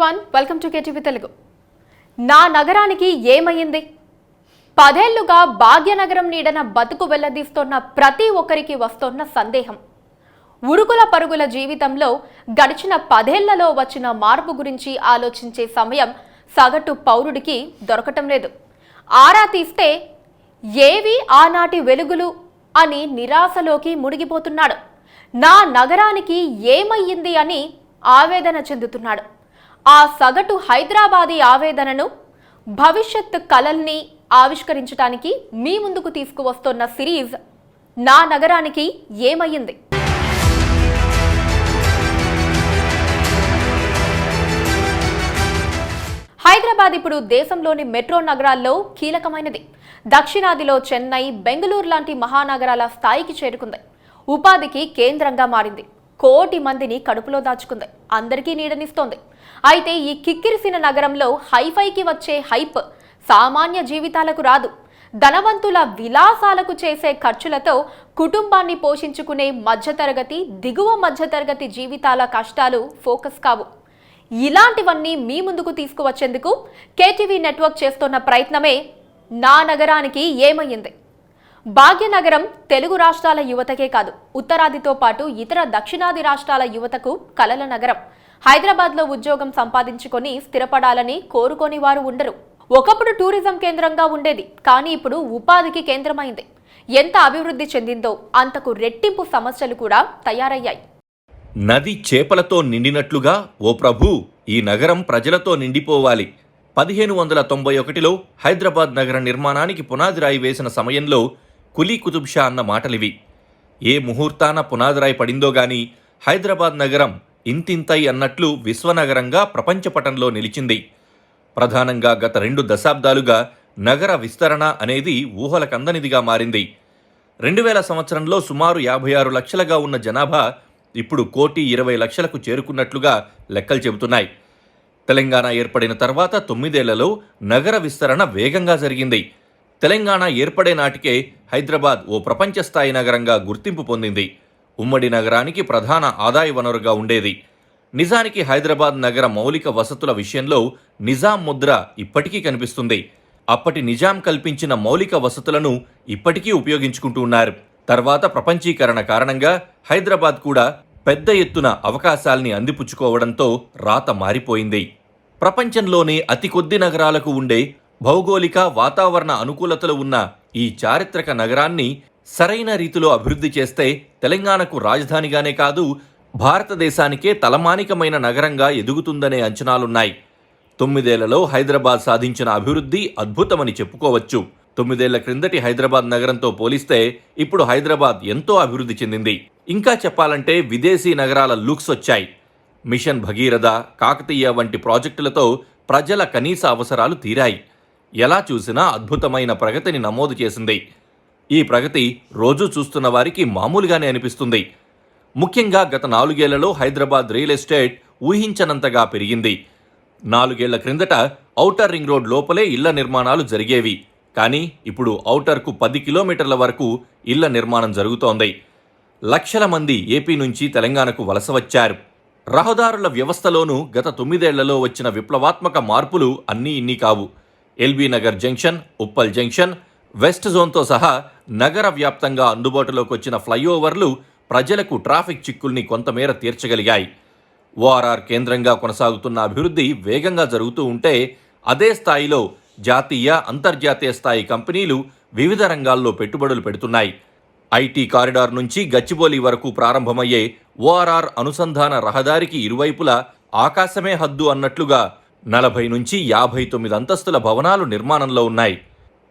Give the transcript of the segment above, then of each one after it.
Everyone, welcome to KTV Telugu. నా నగరానికి ఏమైంది? 10 ఏళ్లుగా భాగ్యనగరం నీడన బతుకు వెల్లదీస్తున్న ప్రతి ఒక్కరికి వస్తున్న సందేహం. ఉరుకుల పరుగుల జీవితంలో గడిచిన 10 ఏళ్లలో వచ్చిన మార్పు గురించి ఆలోచించే సమయం సగటు పౌరుడికి దొరకటం లేదు. ఆరా తీస్తే ఏవి ఆనాటి వెలుగులు అని నిరాశలోకి మునిగిపోతున్నాడు. నా నగరానికి ఏమయ్యింది అని ఆవేదన చెందుతున్నాడు. ఆ సగటు హైదరాబాదీ ఆవేదనను, భవిష్యత్ కలల్ని ఆవిష్కరించడానికి మీ ముందుకు తీసుకువస్తున్న సిరీస్ నా నగరానికి ఏమయ్యింది. హైదరాబాద్ ఇప్పుడు దేశంలోని మెట్రో నగరాల్లో కీలకమైనది. దక్షిణాదిలో చెన్నై, బెంగళూరు లాంటి మహానగరాల స్థాయికి చేరుకుంది. ఉపాధికి కేంద్రంగా మారింది. కోటి మందిని కడుపులో దాచుకుంది. అందరికీ నీడనిస్తోంది. అయితే ఈ కిక్కిరిసిన నగరంలో హైఫైకి వచ్చే హైప్ సామాన్య జీవితాలకు రాదు. ధనవంతుల విలాసాలకు చేసే ఖర్చులతో కుటుంబాన్ని పోషించుకునే మధ్యతరగతి, దిగువ మధ్యతరగతి జీవితాల కష్టాలు ఫోకస్ కావు. ఇలాంటివన్నీ మీ ముందుకు తీసుకువచ్చేందుకు కేటీవీ నెట్వర్క్ చేస్తున్న ప్రయత్నమే నా నగరానికి ఏమయ్యింది. భాగ్యనగరం తెలుగు రాష్ట్రాల యువతకే కాదు, ఉత్తరాదితో పాటు ఇతర దక్షిణాది రాష్ట్రాల యువతకు కలల నగరం. హైదరాబాద్లో ఉద్యోగం సంపాదించుకొని స్థిరపడాలని కోరుకొని వారు ఉండరు. ఒకప్పుడు టూరిజం కేంద్రంగా ఉండేది, కానీ ఇప్పుడు ఉపాధికి కేంద్రమైంది. ఎంత అభివృద్ధి చెందిందో అంతకు రెట్టింపు సమస్యలు కూడా తయారయ్యాయి. నది చేపలతో నిండినట్లుగా ఓ ప్రభూ, ఈ నగరం ప్రజలతో నిండిపోవాలి. 1591లో హైదరాబాద్ నగర నిర్మాణానికి పునాది రాయి వేసిన సమయంలో కులీ కుతుబ్ షా అన్న మాటలివి. ఏ ముహూర్తాన పునాదిరాయి పడిందో గాని హైదరాబాద్ నగరం ఇంతింతై అన్నట్లు విశ్వనగరంగా ప్రపంచపటంలో నిలిచింది. ప్రధానంగా గత 2 దశాబ్దాలుగా నగర విస్తరణ అనేది ఊహలకందనిదిగా మారింది. 2000 సంవత్సరంలో సుమారు 56 లక్షలుగా ఉన్న జనాభా ఇప్పుడు 1,20,00,000కు చేరుకున్నట్లుగా లెక్కలు చెబుతున్నాయి. తెలంగాణ ఏర్పడిన తర్వాత 9 ఏళ్లలో నగర విస్తరణ వేగంగా జరిగింది. తెలంగాణ ఏర్పడే నాటికే హైదరాబాద్ ఓ ప్రపంచ స్థాయి నగరంగా గుర్తింపు పొందింది. ఉమ్మడి నగరానికి ప్రధాన ఆదాయ వనరుగా ఉండేది. నిజానికి హైదరాబాద్ నగర మౌలిక వసతుల విషయంలో నిజాం ముద్ర ఇప్పటికీ కనిపిస్తుంది. అప్పటి నిజాం కల్పించిన మౌలిక వసతులను ఇప్పటికీ ఉపయోగించుకుంటూ ఉన్నారు. తర్వాత ప్రపంచీకరణ కారణంగా హైదరాబాద్ కూడా పెద్ద ఎత్తున అవకాశాల్ని అందిపుచ్చుకోవడంతో రాత మారిపోయింది. ప్రపంచంలోనే అతి కొద్ది నగరాలకు ఉండే భౌగోళిక వాతావరణ అనుకూలతలు ఉన్న ఈ చారిత్రక నగరాన్ని సరైన రీతిలో అభివృద్ధి చేస్తే తెలంగాణకు రాజధానిగానే కాదు, భారతదేశానికే తలమానికమైన నగరంగా ఎదుగుతుందనే అంచనాలున్నాయి. 9 ఏళ్లలో హైదరాబాద్ సాధించిన అభివృద్ధి అద్భుతమని చెప్పుకోవచ్చు. 9 ఏళ్ల క్రిందటి హైదరాబాద్ నగరంతో పోలిస్తే ఇప్పుడు హైదరాబాద్ ఎంతో అభివృద్ధి చెందింది. ఇంకా చెప్పాలంటే విదేశీ నగరాల లుక్స్ వచ్చాయి. మిషన్ భగీరథ, కాకతీయ వంటి ప్రాజెక్టులతో ప్రజల కనీస అవసరాలు తీరాయి. ఎలా చూసినా అద్భుతమైన ప్రగతిని నమోదు చేసింది. ఈ ప్రగతి రోజూ చూస్తున్న వారికి మామూలుగానే అనిపిస్తుంది. ముఖ్యంగా గత 4 ఏళ్లలో హైదరాబాద్ రియల్ ఎస్టేట్ ఊహించనంతగా పెరిగింది. 4 ఏళ్ల క్రిందట ఔటర్ రింగ్ రోడ్ లోపలే ఇళ్ల నిర్మాణాలు జరిగేవి. కానీ ఇప్పుడు ఔటర్కు 10 కిలోమీటర్ల వరకు ఇళ్ల నిర్మాణం జరుగుతోంది. లక్షల మంది ఏపీ నుంచి తెలంగాణకు వలస వచ్చారు. రహదారుల వ్యవస్థలోనూ గత 9 ఏళ్లలో వచ్చిన విప్లవాత్మక మార్పులు అన్నీ ఇన్ని కావు. LB Nagar junction, Uppal junction, west జోన్తో సహా నగర వ్యాప్తంగా అందుబాటులోకి వచ్చిన ఫ్లైఓవర్లు ప్రజలకు ట్రాఫిక్ చిక్కుల్ని కొంతమేర తీర్చగలిగాయి. ఓఆర్ఆర్ కేంద్రంగా కొనసాగుతున్న అభివృద్ధి వేగంగా జరుగుతూ ఉంటే అదే స్థాయిలో జాతీయ, అంతర్జాతీయ స్థాయి కంపెనీలు వివిధ రంగాల్లో పెట్టుబడులు పెడుతున్నాయి. ఐటీ కారిడార్ నుంచి గచ్చిబౌలి వరకు ప్రారంభమయ్యే ఓఆర్ఆర్ అనుసంధాన రహదారికి ఇరువైపులా ఆకాశమే హద్దు అన్నట్లుగా 40 నుంచి 59 అంతస్తుల భవనాలు నిర్మాణంలో ఉన్నాయి.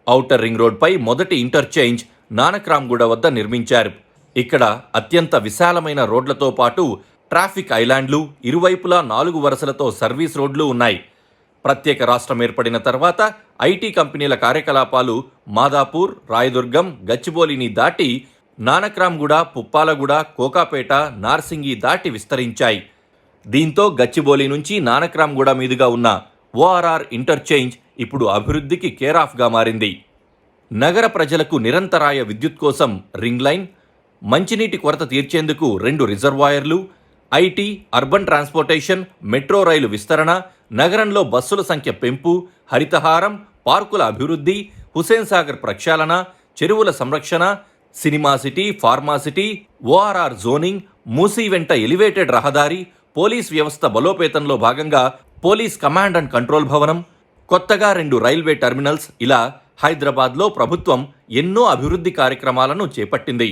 ఔటర్ రింగ్ రోడ్పై మొదటి ఇంటర్చేంజ్ నానక్రామ్గూడ వద్ద నిర్మించారు. ఇక్కడ అత్యంత విశాలమైన రోడ్లతో పాటు ట్రాఫిక్ ఐలాండ్లు, ఇరువైపులా 4 వరుసలతో సర్వీస్ రోడ్లు ఉన్నాయి. ప్రత్యేక రాష్ట్రం ఏర్పడిన తర్వాత ఐటీ కంపెనీల కార్యకలాపాలు మాదాపూర్, రాయదుర్గం, గచ్చిబౌలిని దాటి నానక్రామ్గూడ, పుప్పాలగూడ, కోకాపేట, నార్సింగి దాటి విస్తరించాయి. దీంతో గచ్చిబౌలి నుంచి నానక్రామ్గూడ మీదుగా ఉన్న ఓఆర్ఆర్ ఇంటర్చేంజ్ ఇప్పుడు అభివృద్ధికి కేరాఫ్గా మారింది. నగర ప్రజలకు నిరంతరాయ విద్యుత్ కోసం రింగ్ లైన్, మంచినీటి కొరత తీర్చేందుకు 2 రిజర్వాయర్లు, ఐటీ, అర్బన్ ట్రాన్స్పోర్టేషన్, మెట్రో రైలు విస్తరణ, నగరంలో బస్సుల సంఖ్య పెంపు, హరితహారం, పార్కుల అభివృద్ధి, హుసేన్ సాగర్ ప్రక్షాళన, చెరువుల సంరక్షణ, cinema city, pharma city, ORR zoning, Musi వెంట ఎలివేటెడ్ రహదారి, పోలీస్ వ్యవస్థ బలోపేతంలో భాగంగా పోలీస్ కమాండ్ అండ్ కంట్రోల్ భవనం, కొత్తగా 2 రైల్వే టెర్మినల్స్, ఇలా హైదరాబాద్లో ప్రభుత్వం ఎన్నో అభివృద్ధి కార్యక్రమాలను చేపట్టింది.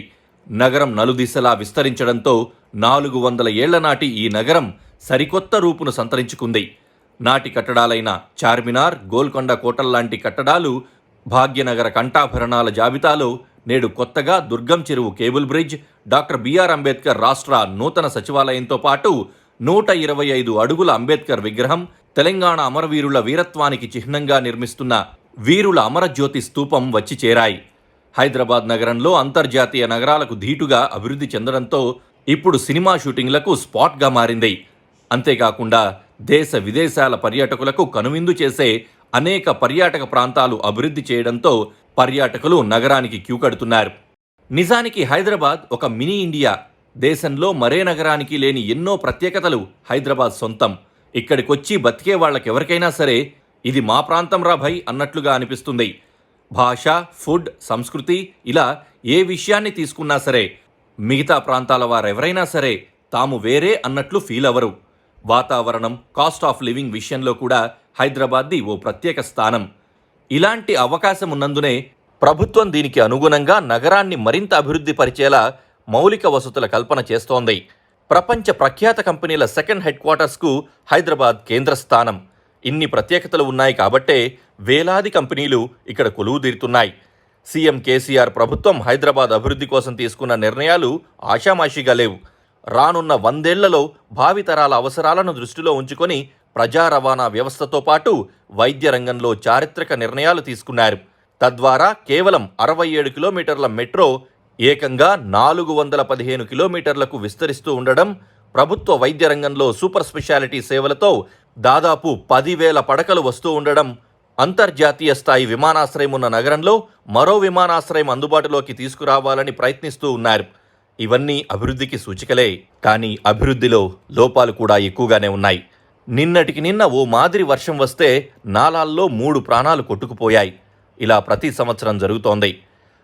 నగరం నలుదిశలా విస్తరించడంతో 400 ఏళ్ల నాటి ఈ నగరం సరికొత్త రూపును సంతరించుకుంది. నాటి కట్టడాలైన చార్మినార్, గోల్కొండ కోటల్లాంటి కట్టడాలు భాగ్యనగర కంఠాభరణాల జాబితాలో నేడు కొత్తగా Durgam Cheruvu cable bridge, doctor BR Ambedkar రాష్ట్ర నూతన సచివాలయంతో పాటు 125 అడుగుల అంబేద్కర్ విగ్రహం, తెలంగాణ అమరవీరుల వీరత్వానికి చిహ్నంగా నిర్మిస్తున్న వీరుల అమరజ్యోతి స్తూపం వచ్చి చేరాయి. హైదరాబాద్ నగరంలో అంతర్జాతీయ నగరాలకు ధీటుగా అభివృద్ధి చెందడంతో ఇప్పుడు సినిమా షూటింగ్లకు స్పాట్గా మారింది. అంతేకాకుండా దేశ విదేశాల పర్యాటకులకు కనువిందు చేసే అనేక పర్యాటక ప్రాంతాలు అభివృద్ధి చేయడంతో పర్యాటకులు నగరానికి క్యూ కడుతున్నారు. నిజానికి హైదరాబాద్ ఒక మినీ ఇండియా. దేశంలో మరే నగరానికి లేని ఎన్నో ప్రత్యేకతలు హైదరాబాద్ సొంతం. ఇక్కడికొచ్చి బతికే వాళ్ళకెవరికైనా సరే ఇది మా ప్రాంతం రా భయ్ అన్నట్లుగా అనిపిస్తుంది. భాష, ఫుడ్, సంస్కృతి, ఇలా ఏ విషయాన్ని తీసుకున్నా సరే మిగతా ప్రాంతాల వారెవరైనా సరే తాము వేరే అన్నట్లు ఫీల్ అవ్వరు. వాతావరణం, కాస్ట్ ఆఫ్ లివింగ్ విషయంలో కూడా హైదరాబాద్ది ఓ ప్రత్యేక స్థానం. ఇలాంటి అవకాశం ఉన్నందునే ప్రభుత్వం దీనికి అనుగుణంగా నగరాన్ని మరింత అభివృద్ధి పరిచేలా మౌలిక వసతుల కల్పన చేస్తోంది. ప్రపంచ ప్రఖ్యాత కంపెనీల సెకండ్ హెడ్ క్వార్టర్స్కు హైదరాబాద్ కేంద్ర స్థానం. ఇన్ని ప్రత్యేకతలు ఉన్నాయి కాబట్టే వేలాది కంపెనీలు ఇక్కడ కొలువుదీరుతున్నాయి. సీఎం కేసీఆర్ ప్రభుత్వం హైదరాబాద్ అభివృద్ధి కోసం తీసుకున్న నిర్ణయాలు ఆషామాషిగా లేవు. రానున్న 100 ఏళ్లలో భావితరాల అవసరాలను దృష్టిలో ఉంచుకొని ప్రజా రవాణా వ్యవస్థతో పాటు వైద్య రంగంలో చారిత్రక నిర్ణయాలు తీసుకున్నారు. తద్వారా కేవలం 67 కిలోమీటర్ల మెట్రో ఏకంగా 415 కిలోమీటర్లకు విస్తరిస్తూ ఉండడం, ప్రభుత్వ వైద్య రంగంలో సూపర్ స్పెషాలిటీ సేవలతో దాదాపు 10,000 పడకలు వస్తూ ఉండడం, అంతర్జాతీయ స్థాయి విమానాశ్రయం ఉన్న నగరంలో మరో విమానాశ్రయం అందుబాటులోకి తీసుకురావాలని ప్రయత్నిస్తూ ఉన్నారు. ఇవన్నీ అభివృద్ధికి సూచికలే. కానీ అభివృద్ధిలో లోపాలు కూడా ఎక్కువగానే ఉన్నాయి. నిన్నటికి నిన్న ఓ మాదిరి వర్షం వస్తే నాలాల్లో 3 ప్రాణాలు కొట్టుకుపోయాయి. ఇలా ప్రతి సంవత్సరం జరుగుతోంది.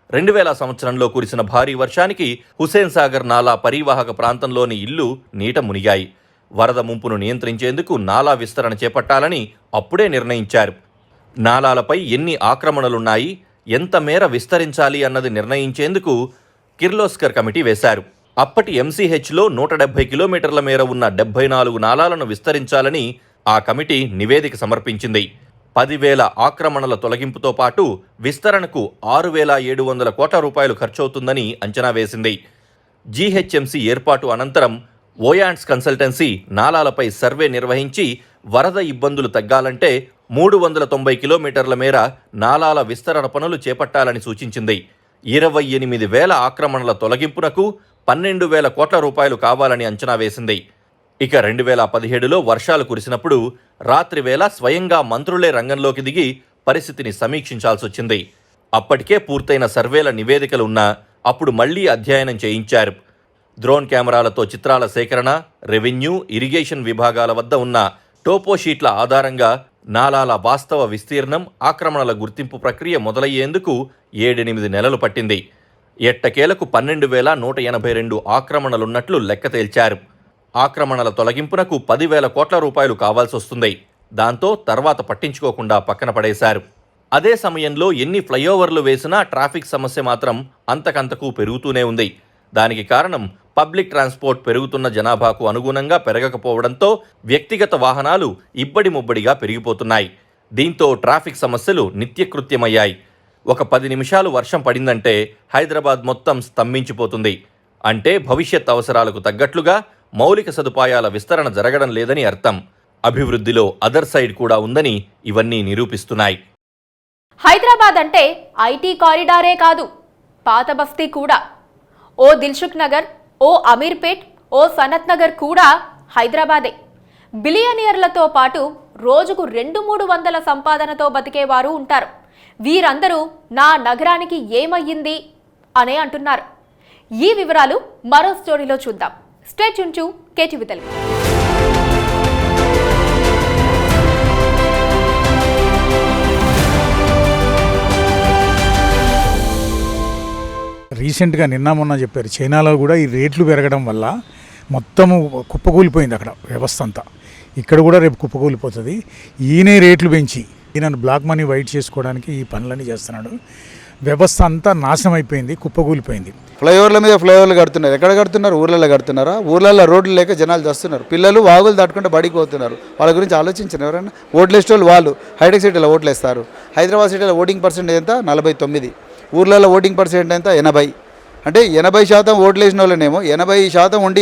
2000 సంవత్సరంలో కురిసిన భారీ వర్షానికి హుసేన్ సాగర్ నాలా పరివాహక ప్రాంతంలోని ఇళ్లు నీట మునిగాయి. వరద ముంపును నియంత్రించేందుకు నాలా విస్తరణ చేపట్టాలని అప్పుడే నిర్ణయించారు. నాలాలపై ఎన్ని ఆక్రమణలున్నాయి, ఎంత మేర విస్తరించాలి అన్నది నిర్ణయించేందుకు కిర్లోస్కర్ కమిటీ వేశారు. అప్పటి ఎంసీహెచ్లో 170 కిలోమీటర్ల మేర ఉన్న 74 నాలాలను విస్తరించాలని ఆ కమిటీ నివేదిక సమర్పించింది. 10,000 ఆక్రమణల తొలగింపుతో పాటు విస్తరణకు 6,700 కోట్ల రూపాయలు ఖర్చవుతుందని అంచనా వేసింది. జీహెచ్ఎంసీ ఏర్పాటు అనంతరం ఓయాండ్స్ కన్సల్టెన్సీ నాలాలపై సర్వే నిర్వహించి వరద ఇబ్బందులు తగ్గాలంటే 390 కిలోమీటర్ల మేర నాలాల విస్తరణ పనులు చేపట్టాలని సూచించింది. 28,000 ఆక్రమణల తొలగింపునకు 12,000 కోట్ల రూపాయలు కావాలని అంచనా వేసింది. ఇక 2017లో వర్షాలు కురిసినప్పుడు రాత్రి వేళ స్వయంగా మంత్రులే రంగంలోకి దిగి పరిస్థితిని సమీక్షించాల్సొచ్చింది. అప్పటికే పూర్తయిన సర్వేల నివేదికలు ఉన్నా అప్పుడు మళ్లీ అధ్యయనం చేయించారు. డ్రోన్ కెమెరాలతో చిత్రాల సేకరణ, రెవెన్యూ, ఇరిగేషన్ విభాగాల వద్ద ఉన్న టోపో షీట్ల ఆధారంగా నాలాల వాస్తవ విస్తీర్ణం, ఆక్రమణల గుర్తింపు ప్రక్రియ మొదలయ్యేందుకు 7-8 నెలలు పట్టింది. ఎట్టకేలకు 12,182 ఆక్రమణలున్నట్లు లెక్క తేల్చారు. ఆక్రమణల తొలగింపునకు 10,000 కోట్ల రూపాయలు కావాల్సొస్తుంది. దాంతో తర్వాత పట్టించుకోకుండా పక్కన పడేశారు. అదే సమయంలో ఎన్ని ఫ్లైఓవర్లు వేసినా ట్రాఫిక్ సమస్య మాత్రం అంతకంతకు పెరుగుతూనే ఉంది. దానికి కారణం పబ్లిక్ ట్రాన్స్పోర్ట్ పెరుగుతున్న జనాభాకు అనుగుణంగా పెరగకపోవడంతో వ్యక్తిగత వాహనాలు ఇబ్బడి ముబ్బడిగా పెరిగిపోతున్నాయి. దీంతో ట్రాఫిక్ సమస్యలు నిత్యకృత్యమయ్యాయి. ఒక 10 నిమిషాలు వర్షం పడిందంటే హైదరాబాద్ మొత్తం స్తంభించిపోతుంది. అంటే భవిష్యత్ అవసరాలకు తగ్గట్లుగా మౌలిక సదుపాయాల విస్తరణ జరగడం లేదని అర్థం. అభివృద్ధిలో అదర్ సైడ్ కూడా ఉందని ఇవన్నీ నిరూపిస్తున్నాయి. హైదరాబాద్ అంటే ఐటీ కారిడారే కాదు, పాత బస్తీ కూడా. ఓ దిల్సుఖ్ నగర్, ఓ అమీర్పేట్, ఓ సనత్ నగర్ కూడా హైదరాబాదే. బిలియనియర్లతో పాటు రోజుకు 200-300 సంపాదనతో బతికేవారు ఉంటారు. వీరందరూ నా నగరానికి ఏమయ్యింది అనే అంటున్నారు. ఈ వివరాలు మరో స్టోరీలో చూద్దాం. Stay tune to KTV Telugu. రీసెంట్గా మొన్న చెప్పారు, చైనాలో కూడా ఈ రేట్లు పెరగడం వల్ల మొత్తము కుప్పకూలిపోయింది అక్కడ వ్యవస్థ అంతా. ఇక్కడ కూడా రేపు కుప్పకూలిపోతుంది. ఈయనే రేట్లు పెంచి ఈయనను బ్లాక్ మనీ వైట్ చేసుకోవడానికి ఈ పనులన్నీ చేస్తున్నాడు. వ్యవస్థ అంతా నాశనం అయిపోయింది, కుప్పకూలిపోయింది. ఫ్లైఓవర్ల మీద ఫ్లైఓవర్లు కడుతున్నారు. ఎక్కడ కడుతున్నారు? ఊర్లలో కడుతున్నారా? ఊర్లలో రోడ్లు లేక జనాలు చేస్తున్నారు. పిల్లలు వాగులు దాటుకుంటే బడికి పోతున్నారు. వాళ్ళ గురించి ఆలోచించారు ఎవరైనా? ఓట్లు వేసేవాళ్ళు వాళ్ళు హైటెక్ సిటీలో ఓట్లు వేస్తారు. హైదరాబాద్ సిటీలో ఓటింగ్ పర్సెంటేజ్ ఎంత? 49. ఊర్లలో ఓటింగ్ పర్సెంట్ ఎంత? 80. అంటే 80% ఓట్లు వేసిన వాళ్ళనేమో 80% ఉండి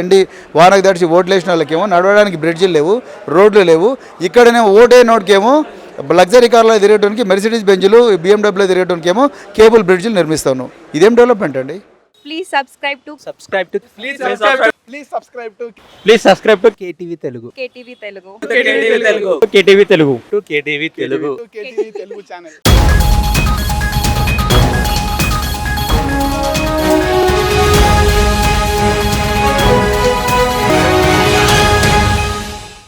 ఎండి వానకు దడిచి ఓట్లు వేసిన వాళ్ళకేమో నడవడానికి బ్రిడ్జిలు లేవు, రోడ్లు లేవు. ఇక్కడనేమో ఓటే నోటికేమో లగ్జరీ కార్లో తిరిగేటానికి మెర్సిడీస్ బెంజులు, బిఎండబ్ల్యూలో తిరిగేటానికి ఏమో కేబుల్ బ్రిడ్జిలు నిర్మిస్తాను. ఇదేం డెవలప్మెంట్ అండి? Please subscribe to KTV Telugu. KTV Telugu. KTV Telugu. KTV Telugu. KTV Telugu. KTV Telugu channel.